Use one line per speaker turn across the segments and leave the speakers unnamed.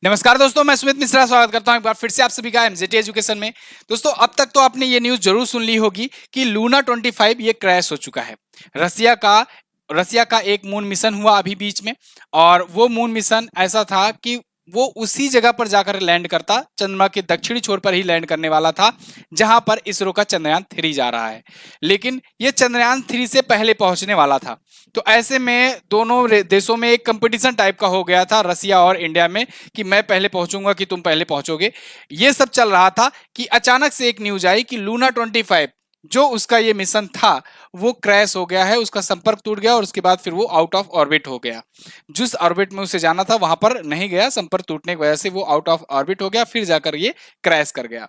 नमस्कार दोस्तों, मैं सुमित मिश्रा स्वागत करता हूं एक बार फिर से आप सभी का एमजेटी एजुकेशन में। दोस्तों, अब तक तो आपने ये न्यूज़ जरूर सुन ली होगी कि लूना 25 ये क्रैश हो चुका है। रसिया का एक मून मिशन हुआ अभी बीच में, और वो मून मिशन ऐसा था कि वो उसी जगह पर जाकर लैंड करता, चंद्रमा के दक्षिणी छोर पर ही लैंड करने वाला था जहां पर इसरो का चंद्रयान 3 जा रहा है। लेकिन ये चंद्रयान 3 से पहले पहुंचने वाला था। तो ऐसे में दोनों देशों में एक कंपटीशन टाइप का हो गया था, रसिया और इंडिया में, कि मैं पहले पहुंचूंगा कि तुम पहले पहुंचोगे। ये सब चल रहा था कि अचानक से एक न्यूज आई कि लूना 25 जो उसका ये मिशन था वो क्रैश हो गया है, उसका संपर्क टूट गया और उसके बाद फिर वो आउट ऑफ ऑर्बिट हो गया। जिस ऑर्बिट में उसे जाना था वहां पर नहीं गया, संपर्क टूटने की वजह से वो आउट ऑफ ऑर्बिट हो गया, फिर जाकर ये क्रैश कर गया।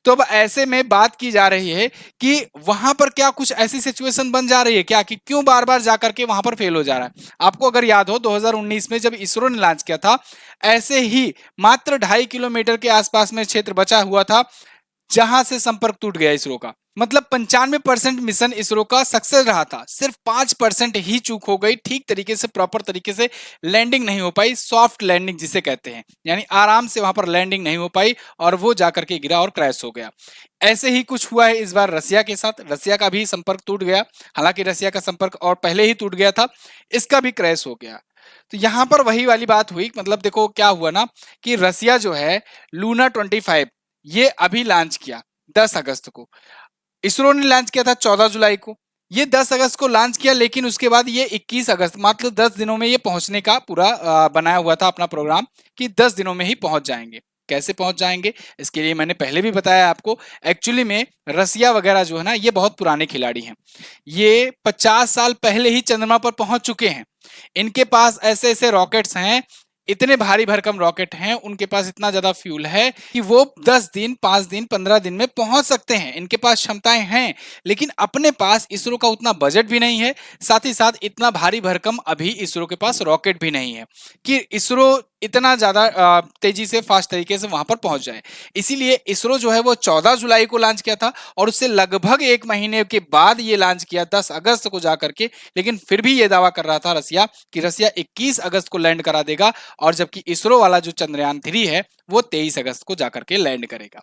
तो अब ऐसे में बात की जा रही है कि वहां पर क्या कुछ ऐसी सिचुएशन बन जा रही है क्या, कि क्यों बार बार जाकर के वहां पर फेल हो जा रहा है। आपको अगर याद हो 2019 में जब इसरो ने लॉन्च किया था, ऐसे ही मात्र 2.5 किलोमीटर के आसपास में क्षेत्र बचा हुआ था जहां से संपर्क टूट गया इसरो का। मतलब 95% मिशन इसरो का सक्सेस रहा था, सिर्फ 5% ही चूक हो गई, ठीक तरीके से प्रॉपर तरीके से लैंडिंग नहीं हो पाई, सॉफ्ट लैंडिंग जिसे कहते हैं, यानी आराम से वहां पर लैंडिंग नहीं हो पाई और वो जाकर के गिरा और क्रैश हो गया। ऐसे ही कुछ हुआ है इस बार रसिया के साथ। रसिया का भी संपर्क टूट गया, हालांकि रसिया का संपर्क और पहले ही टूट गया था, इसका भी क्रैश हो गया। तो यहां पर वही वाली बात हुई, मतलब देखो क्या हुआ ना, कि रसिया जो है लूना 25 ये अभी लॉन्च किया 10 अगस्त को। इसरो ने लॉन्च किया था 14 जुलाई को। ये 10 अगस्त को लॉन्च किया, लेकिन उसके बाद ये 21 अगस्त, मात्र 10 दिनों में ये पहुंचने का पूरा बनाया हुआ था अपना प्रोग्राम, कि 10 दिनों में ही पहुंच जाएंगे। कैसे पहुंच जाएंगे, इसके लिए मैंने पहले भी बताया आपको। एक्चुअली में रसिया वगैरह जो है ना, ये बहुत पुराने खिलाड़ी हैं। ये 50 साल पहले ही चंद्रमा पर पहुंच चुके हैं। इनके पास ऐसे ऐसे रॉकेट्स हैं, इतने भारी भरकम रॉकेट हैं, उनके पास इतना ज्यादा फ्यूल है कि वो 10 दिन, 5 दिन, 15 दिन में पहुंच सकते हैं। इनके पास क्षमताएं हैं, लेकिन अपने पास इसरो का उतना बजट भी नहीं है, साथ ही साथ इतना भारी भरकम अभी इसरो के पास रॉकेट भी नहीं है कि इसरो इतना ज्यादा तेजी से, फास्ट तरीके से वहां पर पहुंच जाए। इसीलिए इसरो जो है वो 14 जुलाई को लॉन्च किया था, और उससे लगभग एक महीने के बाद ये लॉन्च किया 10 अगस्त को जाकर के। लेकिन फिर भी ये दावा कर रहा था रसिया कि रसिया 21 अगस्त को लैंड करा देगा, और जबकि इसरो वाला जो चंद्रयान 3 है वो 23 अगस्त को जाकर के लैंड करेगा।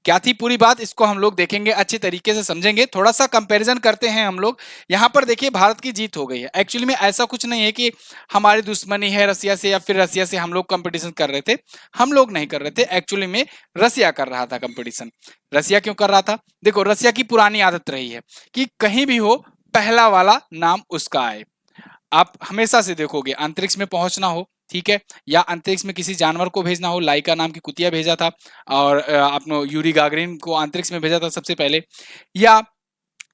क्या थी पूरी बात, इसको हम लोग देखेंगे, अच्छे तरीके से समझेंगे। थोड़ा सा कंपैरिजन करते हैं हम लोग। यहाँ पर देखिए, भारत की जीत हो गई है। एक्चुअली में ऐसा कुछ नहीं है कि हमारी दुश्मनी है रसिया से या फिर रसिया से हम लोग कंपटीशन कर रहे थे। हम लोग नहीं कर रहे थे, एक्चुअली में रसिया कर रहा था कंपटीशन। रसिया क्यों कर रहा था? देखो, रसिया की पुरानी आदत रही है कि कहीं भी हो पहला वाला नाम उसका आए। आप हमेशा से देखोगे, अंतरिक्ष में पहुंचना हो, ठीक है, या अंतरिक्ष में किसी जानवर को भेजना हो, लाइका नाम की कुतिया भेजा था, और आपने यूरी गागरिन को अंतरिक्ष में भेजा था सबसे पहले, या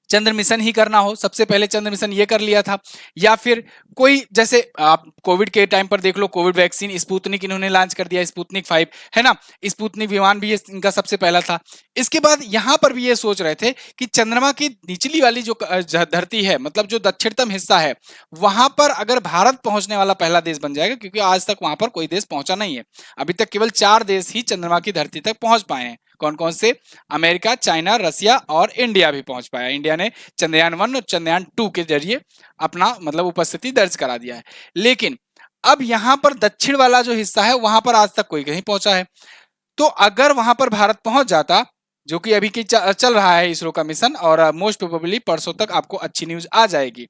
चंद्र मिशन ही करना हो, सबसे पहले चंद्र मिशन ये कर लिया था, या फिर कोई, जैसे आप कोविड के टाइम पर देख लो, कोविड वैक्सीन स्पुतनिक इन्होंने लॉन्च कर दिया, स्पुतनिक 5 है ना, स्पुतनिक विमान भी इनका सबसे पहला था। इसके बाद यहां पर भी ये सोच रहे थे कि चंद्रमा की निचली वाली जो धरती है, मतलब जो दक्षिणतम हिस्सा है, वहां पर अगर भारत पहुंचने वाला पहला देश बन जाएगा, क्योंकि आज तक वहां पर कोई देश पहुंचा नहीं है। अभी तक केवल 4 देश ही चंद्रमा की धरती तक पहुंच पाए हैं। कौन कौन से? अमेरिका, चाइना, रसिया और इंडिया भी पहुंच पाया। इंडिया ने चंद्रयान 1 और चंद्रयान 2 के जरिए अपना मतलब उपस्थिति दर्ज करा दिया है। लेकिन अब यहां पर दक्षिण वाला जो हिस्सा है, वहां पर आज तक कोई नहीं पहुंचा है। तो अगर वहां पर भारत पहुंच जाता, जो कि अभी की चल रहा है इसरो का मिशन, और मोस्ट प्रोबेबली परसों तक आपको अच्छी न्यूज आ जाएगी,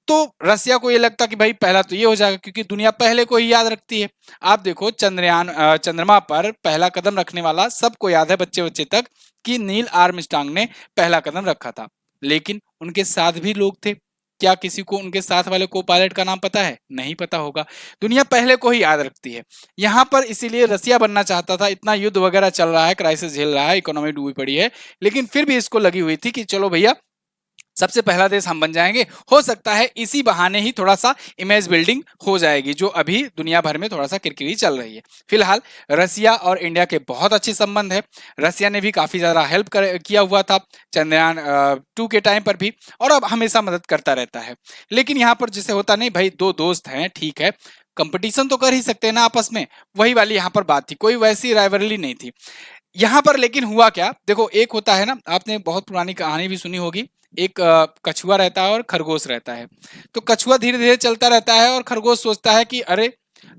तो रसिया को ये लगता कि भाई पहला तो ये हो जाएगा, क्योंकि दुनिया पहले को ही याद रखती है। आप देखो, चंद्रमा पर पहला कदम रखने वाला सबको याद है, बच्चे बच्चे तक, कि नील आर्मस्ट्रांग ने पहला कदम रखा था। लेकिन उनके साथ भी लोग थे। क्या किसी को उनके साथ वाले को पायलट का नाम पता है? नहीं पता होगा। दुनिया पहले को ही याद रखती है। यहाँ पर इसीलिए रसिया बनना चाहता था। इतना युद्ध वगैरह चल रहा है, क्राइसिस झेल रहा है, इकोनॉमी डूबी पड़ी है, लेकिन फिर भी इसको लगी हुई थी कि चलो भैया, सबसे पहला देश हम बन जाएंगे। हो सकता है इसी बहाने ही थोड़ा सा इमेज बिल्डिंग हो जाएगी, जो अभी दुनिया भर में थोड़ा सा किरकिरी चल रही है। फिलहाल रसिया और इंडिया के बहुत अच्छे संबंध है। रसिया ने भी काफी ज्यादा हेल्प किया हुआ था चंद्रयान 2 के टाइम पर भी, और अब हमेशा मदद करता रहता है। लेकिन यहाँ पर जैसे होता नहीं भाई, दो दोस्त हैं, ठीक है, कंपटीशन तो कर ही सकते हैं ना आपस में, वही वाली यहाँ पर बात थी, कोई वैसी राइवलरी नहीं थी यहाँ पर। लेकिन हुआ क्या, देखो, एक होता है ना, आपने बहुत पुरानी कहानी भी सुनी होगी, एक कछुआ रहता है और खरगोश रहता है। तो कछुआ धीरे धीरे चलता रहता है, और खरगोश सोचता है कि अरे,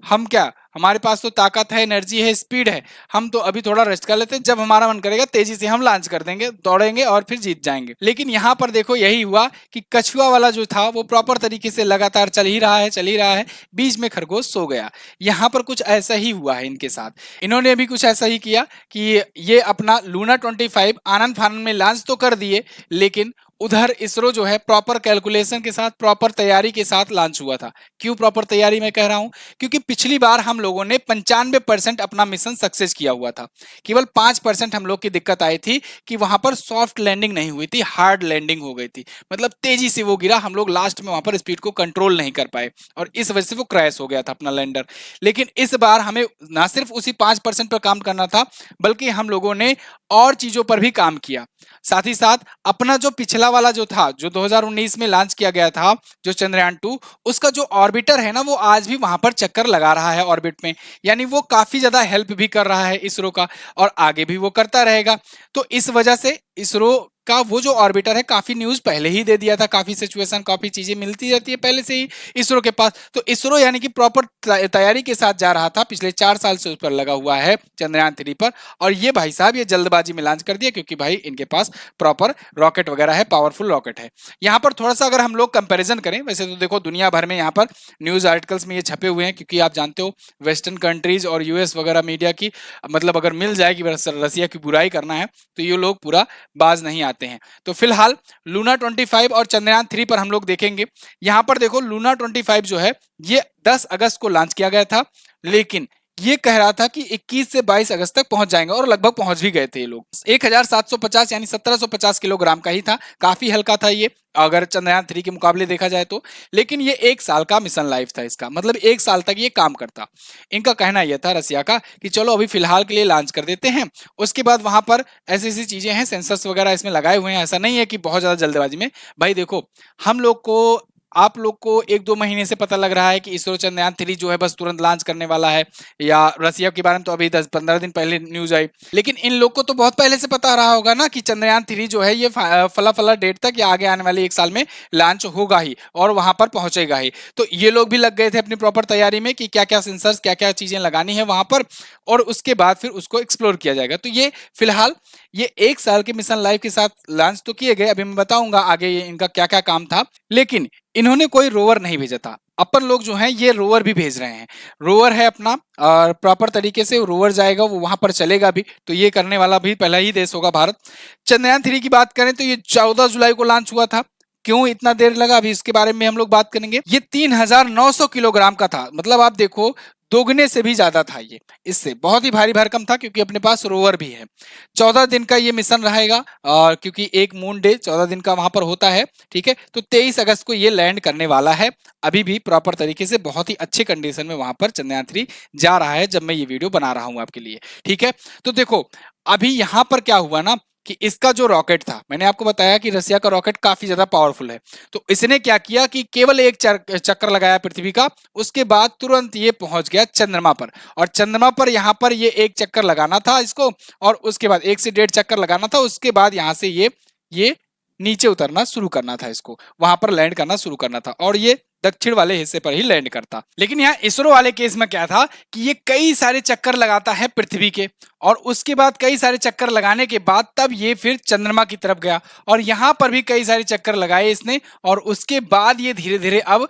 हम क्या हमारे पास तो ताकत है, एनर्जी है, स्पीड है, हम तो अभी थोड़ा रेस्ट कर लेते हैं, जब हमारा मन करेगा तेजी से हम लॉन्च कर देंगे, दौड़ेंगे और फिर जीत जाएंगे। लेकिन यहाँ पर देखो यही हुआ कि कछुआ वाला जो था वो प्रॉपर तरीके से लगातार चल ही रहा है, बीच में खरगोश सो गया। यहाँ पर कुछ ऐसा ही हुआ है इनके साथ, इन्होंने भी कुछ ऐसा ही किया कि ये अपना लूना 25 आनंद फानंद में लॉन्च तो कर दिए, लेकिन उधर इसरो जो है प्रॉपर कैलकुलेशन के साथ, प्रॉपर तैयारी के साथ लॉन्च हुआ था। क्यों प्रॉपर तैयारी मैं कह रहा हूं? क्योंकि पिछली बार हम लोगों ने 95% अपना मिशन सक्सेस किया हुआ था, केवल 5% हम लोग की दिक्कत आई थी कि वहां पर सॉफ्ट लैंडिंग नहीं हुई थी, हार्ड लैंडिंग हो गई थी, मतलब तेजी से वो गिरा, हम लोग लास्ट में वहां पर स्पीड को कंट्रोल नहीं कर पाए और इस वजह से वो क्रैश हो गया था अपना लैंडर। लेकिन इस बार हमें ना सिर्फ उसी 5% पर काम करना था, बल्कि हम लोगों ने और चीजों पर भी काम किया। साथ ही साथ अपना जो पिछला वाला जो था, जो 2019 में लॉन्च किया गया था, जो चंद्रयान 2, उसका जो ऑर्बिटर है ना, वो आज भी वहां पर चक्कर लगा रहा है ऑर्बिट में, यानी वो काफी ज्यादा हेल्प भी कर रहा है इसरो का और आगे भी वो करता रहेगा। तो इस वजह से इसरो का वो जो ऑर्बिटर है, काफी न्यूज पहले ही दे दिया था, काफी सिचुएशन, काफी चीजें मिलती रहती है पहले से ही इसरो के पास। तो इसरो यानी कि प्रॉपर तैयारी के साथ जा रहा था, पिछले 4 साल से उस पर लगा हुआ है चंद्रयान 3 पर, और ये भाई साहब ये जल्दबाजी में लॉन्च कर दिया, क्योंकि भाई इनके पास प्रॉपर रॉकेट वगैरह है, पावरफुल रॉकेट है। यहाँ पर थोड़ा सा अगर हम लोग कंपैरिजन करें, वैसे तो देखो दुनिया भर में यहाँ पर न्यूज आर्टिकल्स में ये छपे हुए हैं, क्योंकि आप जानते हो वेस्टर्न कंट्रीज और यूएस वगैरह मीडिया की, मतलब अगर मिल जाए कि रसिया की बुराई करना है तो ये लोग पूरा बाज नहीं आते हैं। तो फिलहाल लूना 25 और चंद्रयान 3 पर हम लोग देखेंगे। यहाँ पर देखो लूना 25 जो है ये 10 अगस्त को लॉन्च किया गया था, लेकिन ये कह रहा था कि 21 से 22 अगस्त तक पहुंच जाएंगे, और लगभग पहुंच भी गए थे ये लोग। 1750 यानी 1750 किलोग्राम का ही था, काफी हल्का था ये अगर चंद्रयान 3 के मुकाबले देखा जाए तो। लेकिन ये 1 साल का मिशन लाइफ था इसका, मतलब 1 साल तक ये काम करता। इनका कहना यह था रसिया का कि चलो अभी फिलहाल के लिए लॉन्च कर देते हैं, उसके बाद वहां पर ऐसी ऐसी चीजें हैं, सेंसर्स वगैरह इसमें लगाए हुए हैं, ऐसा नहीं है कि बहुत ज्यादा जल्दबाजी में। भाई देखो हम लोग को, आप लोग को 1-2 महीने से पता लग रहा है कि इसरो चंद्रयान 3 जो है बस तुरंत लॉन्च करने वाला है, या रसिया के बारे में तो अभी 10-15 दिन पहले न्यूज आई। लेकिन इन लोग को तो बहुत पहले से पता रहा होगा ना कि चंद्रयान 3 जो है ये फला फला डेट तक या आगे आने वाले 1 साल में लॉन्च होगा ही और वहां पर पहुंचेगा ही। तो ये लोग भी लग गए थे अपनी प्रॉपर तैयारी में कि क्या क्या सेंसर्स, क्या क्या चीजें लगानी है वहां पर, और उसके बाद फिर उसको एक्सप्लोर किया जाएगा। तो ये फिलहाल ये 1 साल के मिशन लाइफ के साथ लॉन्च तो किए गए, अभी मैं बताऊंगा आगे ये इनका क्या क्या काम था। लेकिन इन्होंने कोई रोवर नहीं भेजा था, अपन लोग जो हैं ये रोवर भी भेज रहे हैं। रोवर है अपना, और प्रॉपर तरीके से रोवर जाएगा, वो वहां पर चलेगा भी, तो ये करने वाला भी पहला ही देश होगा भारत। चंद्रयान 3 की बात करें तो ये 14 जुलाई को लॉन्च हुआ था। क्यों इतना देर लगा, अभी इसके बारे में हम लोग बात करेंगे। ये 3900 किलोग्राम का था, मतलब आप देखो दोगुने से भी ज्यादा था ये, इससे बहुत ही भारी भरकम था, क्योंकि अपने पास रोवर भी है। 14 दिन का ये मिशन रहेगा, और क्योंकि एक मून डे 14 दिन का वहां पर होता है, ठीक है। तो 23 अगस्त को ये लैंड करने वाला है, अभी भी प्रॉपर तरीके से बहुत ही अच्छे कंडीशन में वहां पर चंद्रयान 3 जा रहा है, जब मैं ये वीडियो बना रहा हूं आपके लिए, ठीक है। तो देखो अभी यहां पर क्या हुआ ना कि इसका जो रॉकेट था, मैंने आपको बताया कि रसिया का रॉकेट काफी ज्यादा पावरफुल है, तो इसने क्या किया कि केवल एक चक्कर लगाया पृथ्वी का, उसके बाद तुरंत ये पहुंच गया चंद्रमा पर। और चंद्रमा पर यहाँ पर ये एक चक्कर लगाना था इसको, और उसके बाद 1 से 1.5 चक्कर लगाना था, उसके बाद यहाँ से ये नीचे उतरना शुरू करना था, इसको वहां पर लैंड करना शुरू करना था, और ये दक्षिण वाले हिस्से पर ही लैंड करता। लेकिन यहाँ इसरो वाले केस में क्या था कि ये कई सारे चक्कर लगाता है पृथ्वी के, और उसके बाद कई सारे चक्कर लगाने के बाद तब ये फिर चंद्रमा की तरफ गया, और यहाँ पर भी कई सारे चक्कर लगाए इसने, और उसके बाद ये धीरे धीरे अब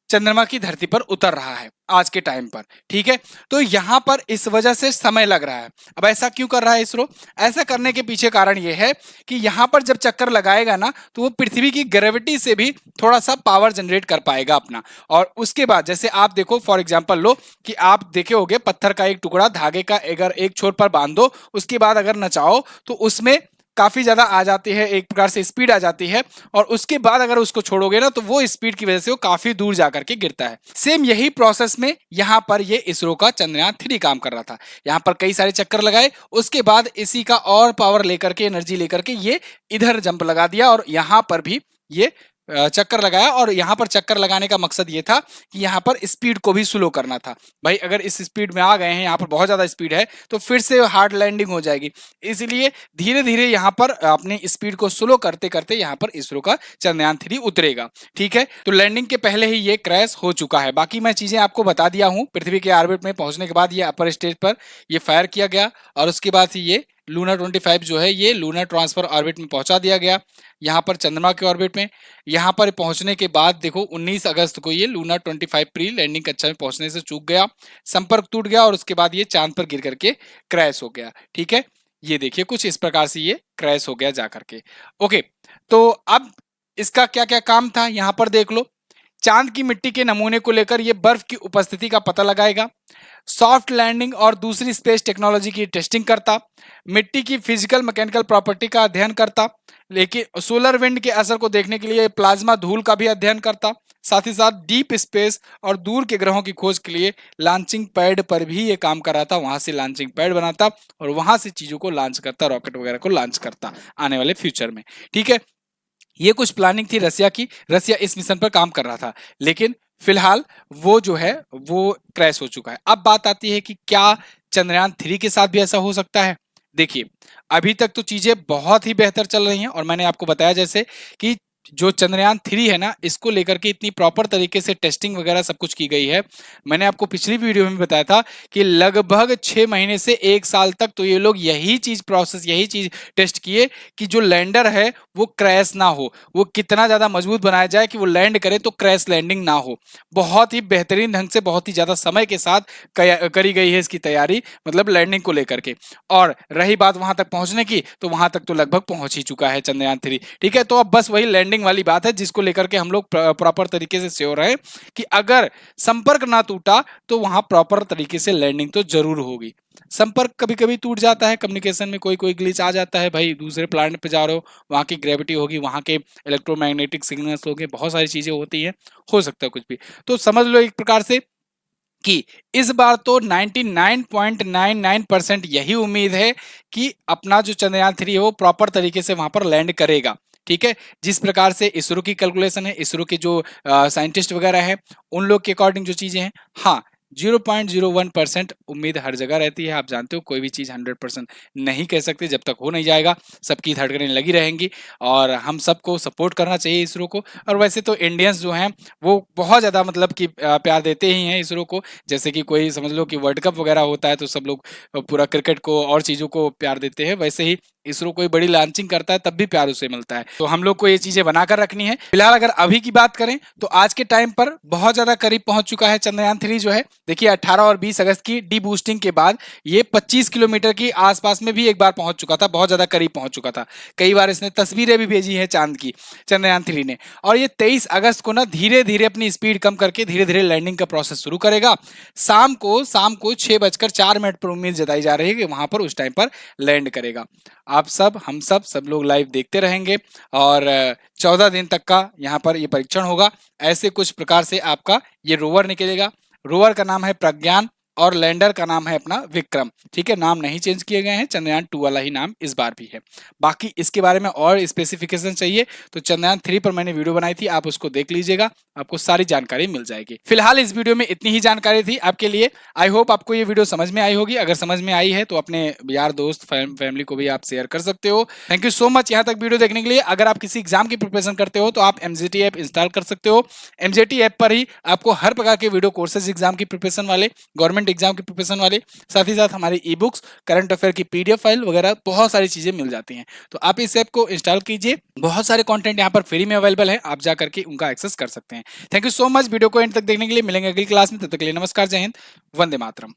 चंद्रमा की धरती पर उतर रहा है आज के टाइम पर, ठीक है। तो यहां पर इस वजह से समय लग रहा है। अब ऐसा क्यों कर रहा है इसरो? ऐसा करने के पीछे कारण यह है कि यहां पर जब चक्कर लगाएगा ना, तो वो पृथ्वी की ग्रेविटी से भी थोड़ा सा पावर जनरेट कर पाएगा अपना। और उसके बाद जैसे आप देखो, फॉर एग्जाम्पल लो कि आप देखे होगे पत्थर का एक टुकड़ा धागे का अगर एक छोर पर बांध दो, उसके बाद अगर नचाओ तो उसमें काफी ज्यादा आ जाती है, एक प्रकार से स्पीड आ जाती है, और उसके बाद अगर उसको छोड़ोगे ना तो वो स्पीड की वजह से वो काफी दूर जाकर के गिरता है। सेम यही प्रोसेस में यहां पर ये इसरो का चंद्रयान 3 काम कर रहा था। यहां पर कई सारे चक्कर लगाए, उसके बाद इसी का और पावर लेकर के, एनर्जी लेकर के ये इधर जंप लगा दिया, और यहां पर भी ये चक्कर लगाया, और यहाँ पर चक्कर लगाने का मकसद ये था कि यहाँ पर स्पीड को भी स्लो करना था। भाई अगर इस स्पीड में आ गए हैं, यहाँ पर बहुत ज्यादा स्पीड है, तो फिर से हार्ड लैंडिंग हो जाएगी। इसलिए धीरे धीरे यहाँ पर अपनी स्पीड को स्लो करते करते यहाँ पर इसरो का चंद्रयान 3 उतरेगा। ठीक है, तो लैंडिंग के पहले ही ये क्रैश हो चुका है। बाकी मैं चीजें आपको बता दिया हूँ। पृथ्वी के ऑर्बिट में पहुंचने के बाद ये अपर स्टेज पर ये फायर किया गया, और उसके बाद ये लूना 25 जो है ये लूना ट्रांसफर ऑर्बिट में पहुंचा दिया गया, यहाँ पर चंद्रमा के ऑर्बिट में। यहाँ पर पहुंचने के बाद देखो 19 अगस्त को ये लूना 25 प्री लैंडिंग कक्षा में पहुंचने से चूक गया, संपर्क टूट गया, और उसके बाद ये चांद पर गिर करके क्रैश हो गया। ठीक है, ये देखिए कुछ इस प्रकार से ये क्रैश हो गया जा करके। ओके, तो अब इसका क्या क्या काम था यहाँ पर देख लो। चांद की मिट्टी के नमूने को लेकर ये बर्फ की उपस्थिति का पता लगाएगा, सॉफ्ट लैंडिंग और दूसरी स्पेस टेक्नोलॉजी की टेस्टिंग करता, मिट्टी की फिजिकल मैकेनिकल प्रॉपर्टी का अध्ययन करता, लेकिन सोलर विंड के असर को देखने के लिए प्लाज्मा धूल का भी अध्ययन करता, साथ ही साथ डीप स्पेस और दूर के ग्रहों की खोज के लिए लॉन्चिंग पैड पर भी ये काम कर रहा था। वहां से लॉन्चिंग पैड बनाता और वहां से चीजों को लॉन्च करता, रॉकेट वगैरह को लॉन्च करता आने वाले फ्यूचर में। ठीक है, ये कुछ प्लानिंग थी रसिया की, रसिया इस मिशन पर काम कर रहा था, लेकिन फिलहाल वो जो है वो क्रैश हो चुका है। अब बात आती है कि क्या चंद्रयान 3 के साथ भी ऐसा हो सकता है। देखिए अभी तक तो चीजें बहुत ही बेहतर चल रही हैं, और मैंने आपको बताया जैसे कि जो चंद्रयान 3 है ना, इसको लेकर के इतनी प्रॉपर तरीके से टेस्टिंग वगैरह सब कुछ की गई है। मैंने आपको पिछली वीडियो में बताया था कि लगभग 6 महीने से 1 साल तक तो ये लोग यही चीज प्रोसेस, यही चीज टेस्ट किए कि जो लैंडर है वो क्रैश ना हो, वो कितना ज्यादा मजबूत बनाया जाए कि वो लैंड करे तो क्रैश लैंडिंग ना हो। बहुत ही बेहतरीन ढंग से, बहुत ही ज्यादा समय के साथ करी गई है इसकी तैयारी, मतलब लैंडिंग को लेकर के। और रही बात वहां तक पहुंचने की, तो वहां तक तो लगभग पहुंच ही चुका है चंद्रयान 3। ठीक है, तो अब बस वही लैंडिंग वाली बात है जिसको लेकर के हम लोग प्रॉपर तरीके से श्योर है कि अगर संपर्क ना टूटा तो वहां प्रॉपर तरीके से लैंडिंग तो जरूर होगी। संपर्क कभी कभी टूट जाता है, कम्युनिकेशन में कोई कोई ग्लिच आ जाता है, भाई दूसरे प्लैनेट पे जा रहे हो, वहां की ग्रेविटी होगी, वहां के इलेक्ट्रोमैग्नेटिक सिग्नल्स होंगे, बहुत सारी चीजें होती हैं, हो सकता है कुछ भी। तो समझ लो एक प्रकार से कि इस बार तो 99.99% यही उम्मीद है कि अपना जो चंद्रयान 3 है वो प्रॉपर तरीके से वहां पर लैंड करेगा। ठीक है, जिस प्रकार से इसरो की कैलकुलेशन है, इसरो के जो साइंटिस्ट वगैरह है, उन लोग के अकॉर्डिंग जो चीजें हैं, हाँ 0.01% उम्मीद हर जगह रहती है। आप जानते हो कोई भी चीज 100% नहीं कह सकते जब तक हो नहीं जाएगा, सबकी धड़कनें लगी रहेंगी, और हम सबको सपोर्ट करना चाहिए इसरो को। और वैसे तो इंडियंस जो हैं वो बहुत ज़्यादा मतलब कि प्यार देते ही हैं इसरो को, जैसे कि कोई समझ लो कि वर्ल्ड कप वगैरह होता है तो सब लोग पूरा क्रिकेट को और चीज़ों को प्यार देते हैं, वैसे ही इसरो कोई बड़ी लॉन्चिंग करता है तब भी प्यार उसे मिलता है। तो हम लोग को ये चीजें बनाकर रखनी है। फिलहाल अगर अभी की बात करें तो आज के टाइम पर बहुत ज्यादा करीब पहुंच चुका है चंद्रयान 3 जो है। देखिए 18 और 20 अगस्त की डी बूस्टिंग के बाद ये 25 किलोमीटर की आसपास में भी एक बार पहुंच चुका था, बहुत ज्यादा करीब पहुंच चुका था। कई बार इसने तस्वीरें भी भेजी है चांद की, चंद्रयान 3 ने। और ये 23 अगस्त को ना धीरे धीरे अपनी स्पीड कम करके धीरे धीरे लैंडिंग का प्रोसेस शुरू करेगा। शाम को 6:04 पर उम्मीद जताई जा रही है कि वहां पर उस टाइम पर लैंड करेगा। आप सब, हम सब लोग लाइव देखते रहेंगे, और 14 दिन तक का यहाँ पर ये परीक्षण होगा। ऐसे कुछ प्रकार से आपका ये रोवर निकलेगा। रोवर का नाम है प्रज्ञान और लैंडर का नाम है अपना विक्रम। ठीक है, नाम नहीं चेंज किए गए हैं, चंद्रयान 2 वाला ही नाम इस बार भी है। बाकी इसके बारे में और स्पेसिफिकेशन चाहिए तो चंद्रयान 3 पर मैंने वीडियो बनाई थी, आप उसको देख लीजिएगा, आपको सारी जानकारी मिल जाएगी। फिलहाल इस वीडियो में इतनी ही जानकारी थी आपके लिए। आई होप आपको ये वीडियो समझ में आई होगी। अगर समझ में आई है तो अपने यार दोस्त फैमिली को भी आप शेयर कर सकते हो। थैंक यू सो मच यहाँ तक वीडियो देखने के लिए। अगर आप किसी एग्जाम की प्रिपरेशन करते हो तो आप एमजेटी ऐप इंस्टॉल कर सकते हो। एमजेटी ऐप पर ही आपको हर प्रकार के वीडियो कोर्सेज, एग्जाम की प्रिपरेशन वाले, गवर्नमेंट एग्जाम की प्रिपरेशन वाले, साथ ही साथ हमारे ई बुक्स, करंट अफेयर की पीडीएफ फाइल वगैरह बहुत सारी चीजें मिल जाती हैं। तो आप इस ऐप को इंस्टॉल कीजिए, बहुत सारे कंटेंट यहाँ पर फ्री में अवेलेबल है, आप जा करके उनका एक्सेस कर सकते हैं। Thank you so much video को एंड तक देखने के लिए। मिलेंगे अगली क्लास में, तब तक के लिए नमस्कार, जय हिंद, वंदे मातरम।